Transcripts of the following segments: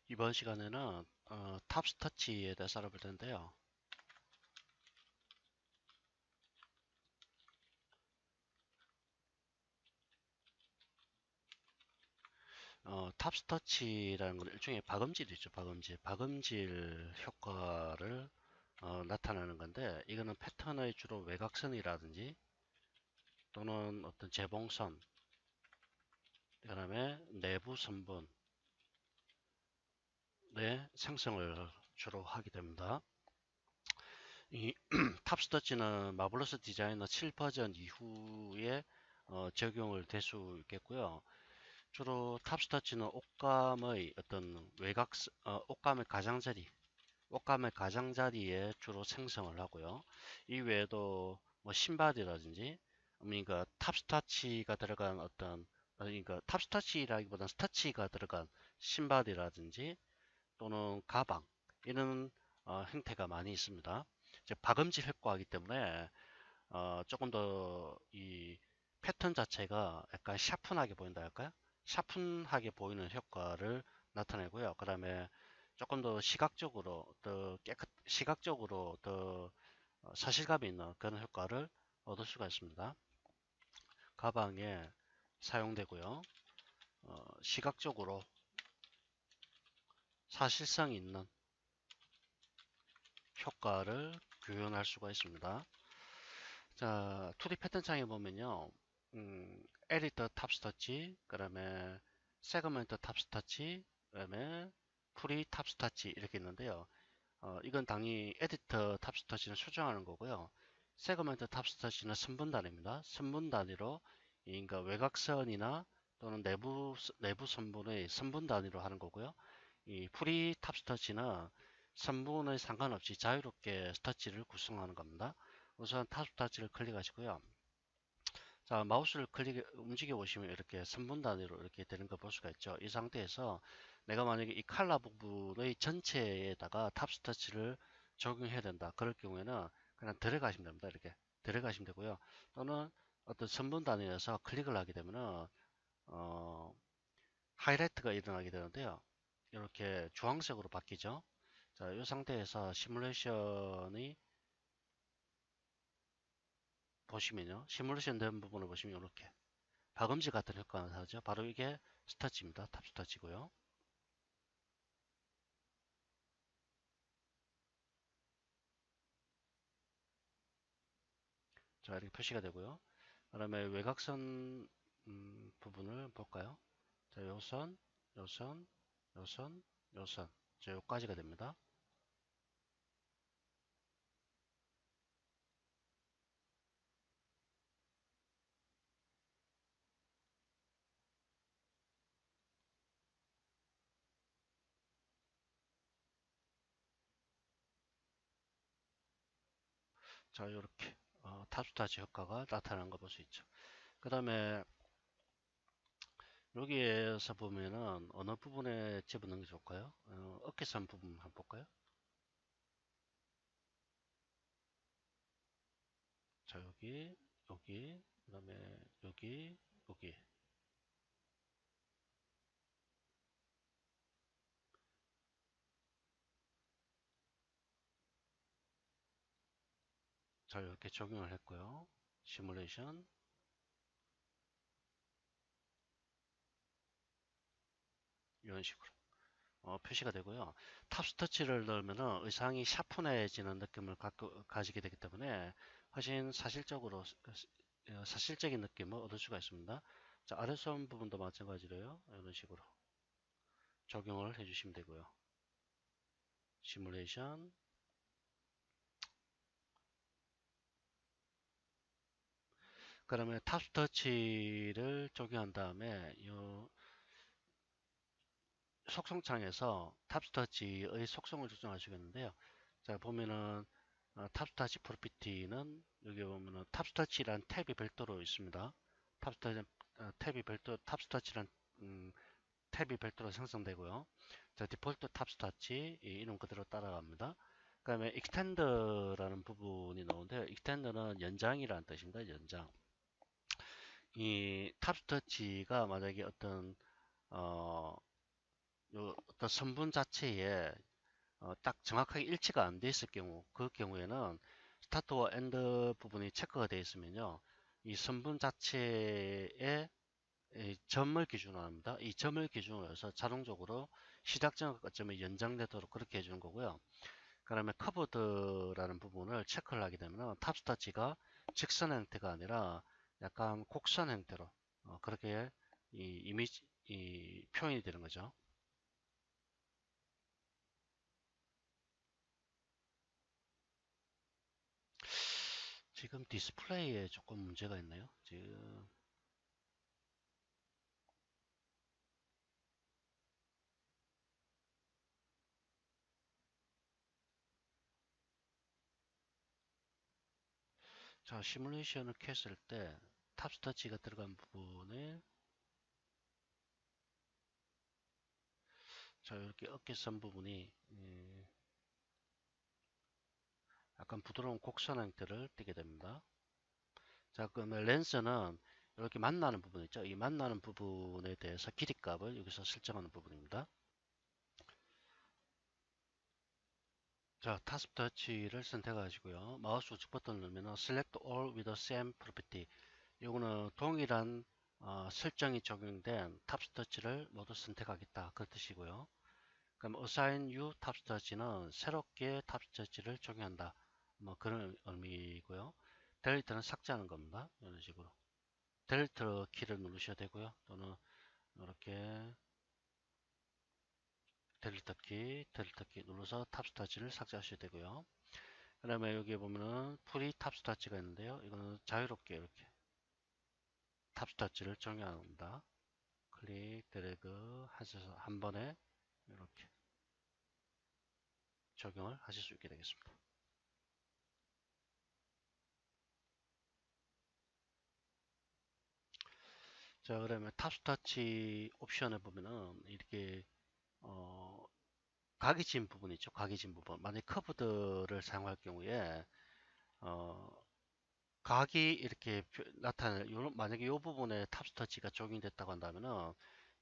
이번 시간에는 탑스터치에 대해서 알아볼 텐데요. 탑스터치라는 건 일종의 박음질이죠. 박음질. 박음질 효과를 나타내는 건데, 이거는 패턴의 주로 외곽선이라든지 또는 어떤 재봉선, 그 다음에 내부 선분의 생성을 주로 하게 됩니다. 이 탑스터치는 마블러스 디자이너 7 버전 이후에 적용을 될 수 있겠고요. 주로 탑스터치는 옷감의 어떤 옷감의 가장자리, 옷감의 가장자리에 주로 생성을 하고요. 이 외에도 뭐 신발이라든지, 그러니까 탑스터치가 들어간 그러니까 탑스터치라기보다는 스터치가 들어간 신발이라든지 또는 가방, 이런 형태가 많이 있습니다. 이제 박음질 효과이기 때문에 조금 더 이 패턴 자체가 약간 샤픈하게 보인다 할까요? 샤픈하게 보이는 효과를 나타내고요. 그 다음에 조금 더 시각적으로 더 사실감이 있는 그런 효과를 얻을 수가 있습니다. 가방에 사용되고요. 시각적으로 사실성 있는 효과를 구현할 수가 있습니다. 자, 2D 패턴 창에 보면요. 에디터 탑스터치, 그 다음에 세그먼트 탑스터치, 그 다음에 프리 탑스터치 이렇게 있는데요. 이건 당연히 에디터 탑스터치는 수정하는 거고요. 세그먼트 탑스터치는 선분 단위입니다. 선분 단위로, 그러니까 외곽선이나 또는 내부 선분의 선분 단위로 하는 거고요. 이 프리 탑스터치는 선분에 상관없이 자유롭게 스터치를 구성하는 겁니다. 우선 탑스터치를 클릭하시고요. 자, 마우스를 움직여 보시면 이렇게 선분 단위로 이렇게 되는 거 볼 수가 있죠. 이 상태에서 내가 만약에 이 칼라 부분의 전체에다가 탑스터치를 적용해야 된다. 그럴 경우에는 그냥 들어가시면 됩니다. 이렇게 들어가시면 되고요. 또는 어떤 선분 단위에서 클릭을 하게 되면은 어, 하이라이트가 일어나게 되는데요. 이렇게 주황색으로 바뀌죠. 자, 이 상태에서 시뮬레이션이 보시면요. 시뮬레이션 된 부분을 보시면 이렇게 박음질 같은 효과가 나타나죠. 바로 이게 스타치입니다. 탑 스타치고요. 자, 이렇게 표시가 되고요. 그다음에 외곽선 부분을 볼까요? 자, 요선, 요선, 요선, 요선. 자, 요까지가 됩니다. 자, 요렇게 탑 스타치 효과가 나타나는 거 볼 수 있죠. 그 다음에 여기에서 보면은 어느 부분에 집어넣는 게 좋을까요? 어깨선 부분 한번 볼까요? 자, 여기, 여기, 그 다음에 여기, 여기. 자, 이렇게 적용을 했고요. 시뮬레이션. 이런 식으로 표시가 되고요. 탑스터치를 넣으면 의상이 샤픈해지는 느낌을 가지게 되기 때문에 훨씬 사실적인 느낌을 얻을 수가 있습니다. 자, 아래선 부분도 마찬가지로요. 이런 식으로 적용을 해주시면 되고요. 시뮬레이션. 그러면 탑스터치를 적용한 다음에 이 속성창에서 탑스터치의 속성을 조정하시겠는데요. 자, 보면은 탑스터치 프로피티는 여기 보면은 탑스터치란 탭이 별도로 있습니다. 탑스터치 탑스터치란 음, 탭이 별도로 생성되고요. 자, 디폴트 탑스터치 이 이름 그대로 따라갑니다. 그 다음에 익스텐더라는 부분이 나오는데요. 익스텐더는 연장이라는 뜻입니다. 연장. 이 탑스터치가 만약에 어떤 어, 요 어떤 선분 자체에 딱 정확하게 일치가 안 돼 있을 경우, 그 경우에는 스타트와 엔드 부분이 체크가 되어 있으면요, 이 선분 자체에 이 점을 기준으로 합니다. 이 점을 기준으로 해서 자동적으로 시작점과 끝점이 연장되도록 그렇게 해주는 거고요. 그다음에 커브드라는 부분을 체크를 하게 되면 탑스타치가 직선 형태가 아니라 약간 곡선 형태로 그렇게 이 이미지 이 표현이 되는 거죠. 지금 디스플레이에 조금 문제가 있나요? 지금 자, 시뮬레이션을 켰을 때 탑스터치가 들어간 부분에 자, 이렇게 어깨선 부분이 약간 부드러운 곡선 형태를 띠게 됩니다. 자, 그러면 렌즈는 이렇게 만나는 부분 있죠? 이 만나는 부분에 대해서 길이값을 여기서 설정하는 부분입니다. 자, 타스크 터치를 선택하시고요. 마우스 우측 버튼을 누르면 Select All with the Same Property. 이거는 동일한 설정이 적용된 탑스 터치를 모두 선택하겠다. 그 뜻이고요. 그럼 Assign You 탑스 터치는 새롭게 탑스 터치를 적용한다. 뭐 그런 의미고요. 델리트는 삭제하는 겁니다. 이런 식으로. 델리트 키를 누르셔야 되고요. 또는 이렇게 델리트 키 눌러서 탑스 터치를 삭제하셔야 되고요. 그 다음에 여기 보면은 프리 탑스타치가 있는데요. 이거는 자유롭게 이렇게 탑스타치를 적용합니다. 클릭, 드래그 하셔서 한 번에 이렇게 적용을 하실 수 있게 되겠습니다. 자, 그러면 탑스타치 옵션에 보면은 이렇게 어, 각이 진 부분 있죠. 각이 진 부분. 만약 커브드를 사용할 경우에 어, 각이 이렇게 나타날 만약에 이 부분에 탑스터치가 적용됐다고 한다면은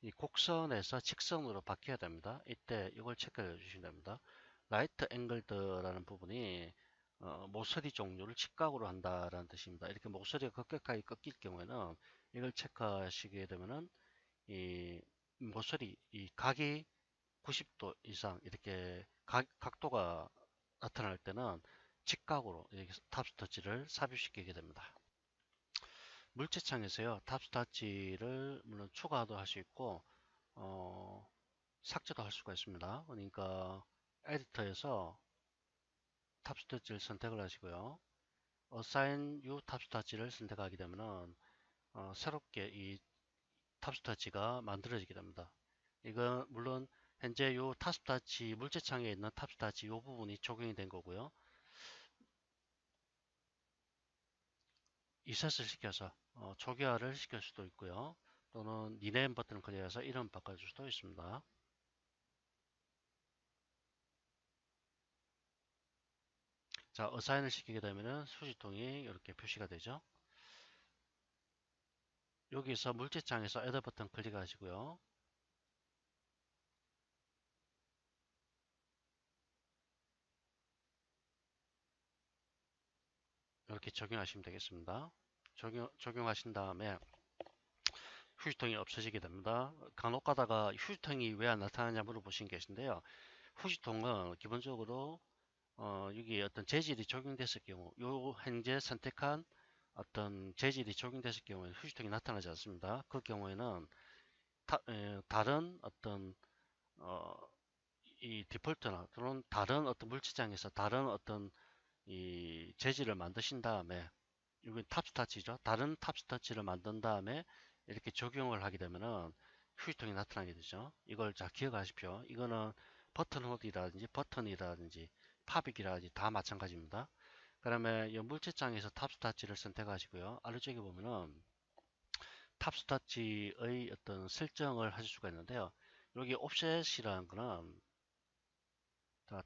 이 곡선에서 직선으로 바뀌어야 됩니다. 이때 이걸 체크해 주시면 됩니다. 라이트 앵글드라는 부분이 모서리 종류를 직각으로 한다라는 뜻입니다. 이렇게 모서리가 급격하게 꺾일 경우에는 이걸 체크하시게 되면은 이 모서리 이 각이 90도 이상 이렇게 각도가 나타날 때는 직각으로 탑스터치를 삽입시키게 됩니다. 물체창에서요, 탑스타치를 물론 추가도 할 수 있고, 어, 삭제도 할 수가 있습니다. 그러니까 에디터에서 탑스타치를 선택을 하시고요. Assign You 탑스타치를 선택하게 되면은 새롭게 이 탑스타치가 만들어지게 됩니다. 이건 물론 현재 이 탑스타치 물체창에 있는 탑스타치 이 부분이 적용이 된 거고요. 이셋을 시켜서 초기화를 시킬 수도 있고요. 또는 리네임 버튼을 클릭해서 이름 바꿔줄 수도 있습니다. 자, 어사인을 시키게 되면은 수지통이 이렇게 표시가 되죠. 여기서 물체창에서 애드 버튼 클릭하시고요. 이렇게 적용하시면 되겠습니다. 적용하신 다음에 휴지통이 없어지게 됩니다. 간혹 가다가 휴지통이 왜 안 나타나냐 물어보신 계신데요. 휴지통은 기본적으로 여기 어떤 재질이 적용됐을 경우, 요 현재 선택한 어떤 재질이 적용됐을 경우에 휴지통이 나타나지 않습니다. 그 경우에는 다른 어떤 어, 이 디폴트나 또는 다른 어떤 물체장에서 다른 어떤 이 재질을 만드신 다음에 이건 탑스타치죠. 다른 탑스타치를 만든 다음에 이렇게 적용을 하게 되면은 휴지통이 나타나게 되죠. 이걸 잘 기억하십시오. 이거는 버튼홀이라든지 버튼이라든지 팝익이라든지 다 마찬가지입니다. 그다음에 이 물체장에서 탑스타치를 선택하시고요. 아래쪽에 보면은 탑스타치의 어떤 설정을 하실 수가 있는데요. 여기 옵셋이라는 거는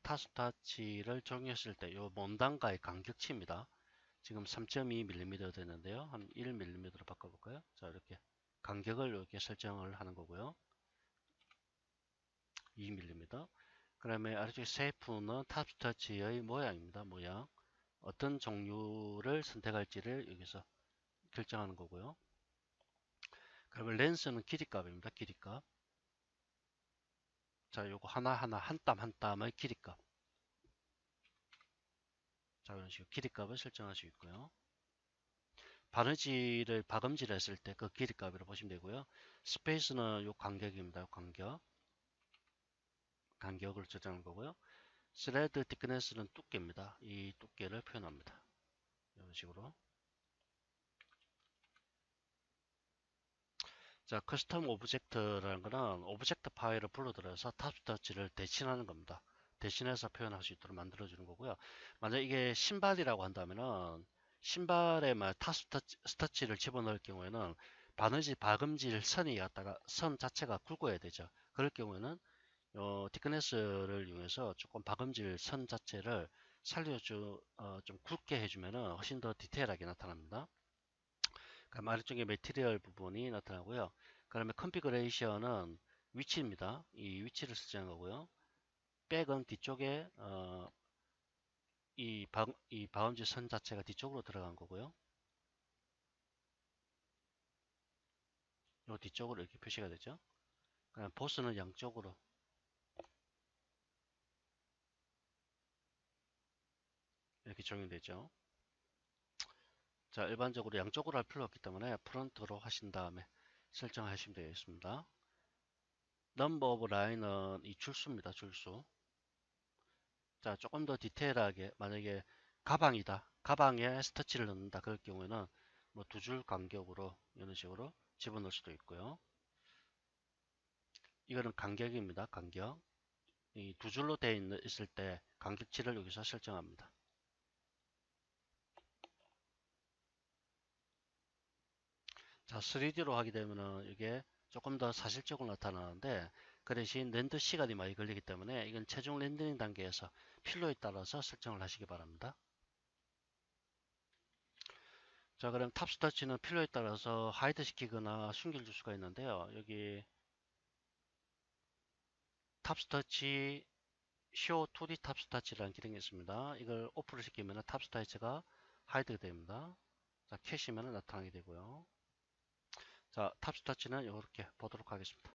탑스타치를 적용했을 때 이 몸단과의 간격치입니다. 지금 3.2mm 되는데요. 한 1mm로 바꿔볼까요? 자, 이렇게 간격을 이렇게 설정을 하는 거고요. 2mm. 그 다음에 아래쪽에 세이프는 탑스터치의 모양입니다. 모양. 어떤 종류를 선택할지를 여기서 결정하는 거고요. 그러면 렌스는 길이값입니다. 길이값. 자, 요거 하나하나 한 땀 한 땀의 길이값. 자, 이런 식으로 길이값을 설정할 수 있고요. 바느질을 박음질 했을 때 그 길이값이라고 보시면 되고요. 스페이스는 요 간격입니다. 요 간격. 간격을 조정하는 거고요. 스레드 티크네스는 두께입니다. 이 두께를 표현합니다. 이런 식으로. 자, 커스텀 오브젝트라는 거는 오브젝트 파일을 불러들여서 탑스터치를 대신하는 겁니다. 대신해서 표현할 수 있도록 만들어주는 거고요. 만약 이게 신발이라고 한다면은 신발에 탑스터치를 집어넣을 경우에는 바느질 박음질 선이 갖다가 선 자체가 굵어야 되죠. 그럴 경우에는 티크네스를 이용해서 조금 박음질 선 자체를 좀 굵게 해주면은 훨씬 더 디테일하게 나타납니다. 그럼 아래쪽에 매티리얼 부분이 나타나고요. 그다음에 컨피그레이션은 위치입니다. 이 위치를 설정한 거고요. 백은 뒤쪽에 이 박음질 선 자체가 뒤쪽으로 들어간 거고요. 요 뒤쪽으로 이렇게 표시가 되죠. 그다음 보스는 양쪽으로 이렇게 적용되죠. 자, 일반적으로 양쪽으로 할 필요 없기 때문에 프론트로 하신 다음에 설정하시면 되겠습니다. 넘버 오브 라인은 이 줄수입니다. 줄수. 자, 조금 더 디테일하게 만약에 가방이다. 가방에 스터치를 넣는다. 그럴 경우에는 뭐 두 줄 간격으로 이런 식으로 집어넣을 수도 있고요. 이거는 간격입니다. 간격. 이 두 줄로 되어 있을 때 간격치를 여기서 설정합니다. 자, 3D로 하게 되면은 이게 조금 더 사실적으로 나타나는데 그 대신 렌더 시간이 많이 걸리기 때문에 이건 최종 렌더링 단계에서 필요에 따라서 설정을 하시기 바랍니다. 자, 그럼 탑스터치는 필요에 따라서 하이드 시키거나 숨길 수가 있는데요. 여기 탑스터치 쇼 2D 탑스터치라는 기능이 있습니다. 이걸 오프를 시키면 탑스터치가 하이드가 됩니다. 자, 캐시면 나타나게 되고요. 자, 탑스터치는 이렇게 보도록 하겠습니다.